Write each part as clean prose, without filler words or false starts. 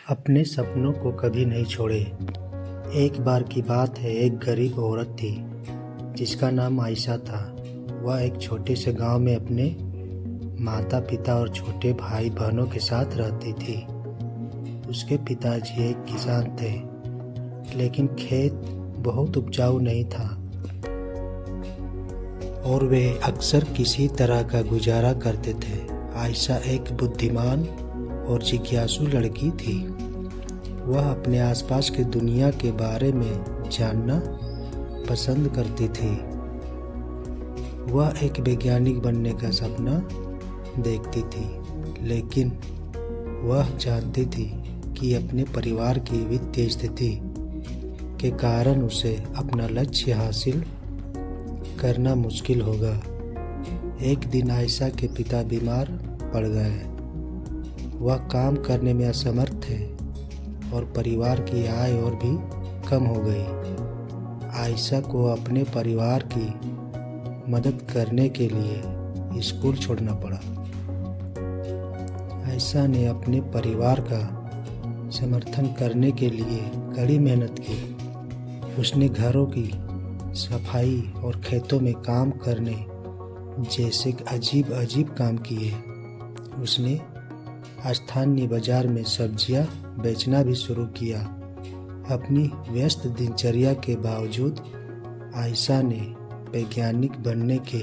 अपने सपनों को कभी नहीं छोड़े। एक बार की बात है, एक गरीब औरत थी जिसका नाम आयशा था। वह एक छोटे से गांव में अपने माता पिता और छोटे भाई बहनों के साथ रहती थी। उसके पिताजी एक किसान थे, लेकिन खेत बहुत उपजाऊ नहीं था और वे अक्सर किसी तरह का गुजारा करते थे। आयशा एक बुद्धिमान और जिज्ञासु लड़की थी। वह अपने आसपास की दुनिया के बारे में जानना पसंद करती थी। वह एक वैज्ञानिक बनने का सपना देखती थी, लेकिन वह जानती थी कि अपने परिवार की वित्तीय स्थिति के कारण उसे अपना लक्ष्य हासिल करना मुश्किल होगा। एक दिन आयशा के पिता बीमार पड़ गए। वह काम करने में असमर्थ थे और परिवार की आय और भी कम हो गई। आयशा को अपने परिवार की मदद करने के लिए स्कूल छोड़ना पड़ा। आयशा ने अपने परिवार का समर्थन करने के लिए कड़ी मेहनत की। उसने घरों की सफाई और खेतों में काम करने जैसे अजीब अजीब काम किए। उसने स्थानीय बाजार में सब्जियां बेचना भी शुरू किया। अपनी व्यस्त दिनचर्या के बावजूद आयशा ने वैज्ञानिक बनने के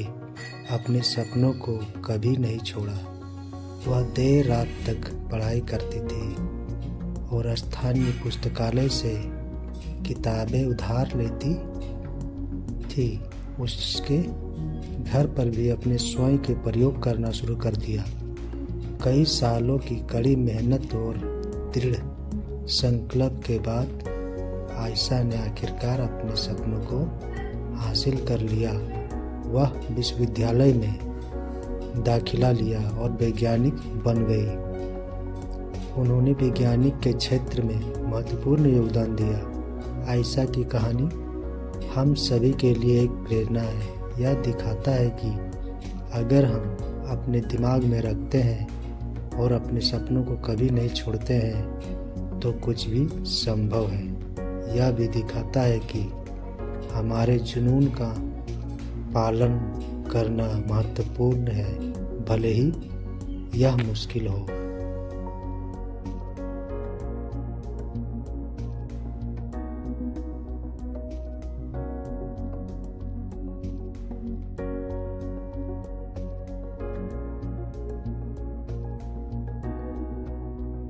अपने सपनों को कभी नहीं छोड़ा। वह देर रात तक पढ़ाई करती थी और स्थानीय पुस्तकालय से किताबें उधार लेती थी। उसके घर पर भी अपने स्वयं के प्रयोग करना शुरू कर दिया। कई सालों की कड़ी मेहनत और दृढ़ संकल्प के बाद आयशा ने आखिरकार अपने सपनों को हासिल कर लिया। वह विश्वविद्यालय में दाखिला लिया और वैज्ञानिक बन गई। उन्होंने वैज्ञानिक के क्षेत्र में महत्वपूर्ण योगदान दिया। आयशा की कहानी हम सभी के लिए एक प्रेरणा है। यह दिखाता है कि अगर हम अपने दिमाग में रखते हैं और अपने सपनों को कभी नहीं छोड़ते हैं तो कुछ भी संभव है। यह भी दिखाता है कि हमारे जुनून का पालन करना महत्वपूर्ण है, भले ही यह मुश्किल हो।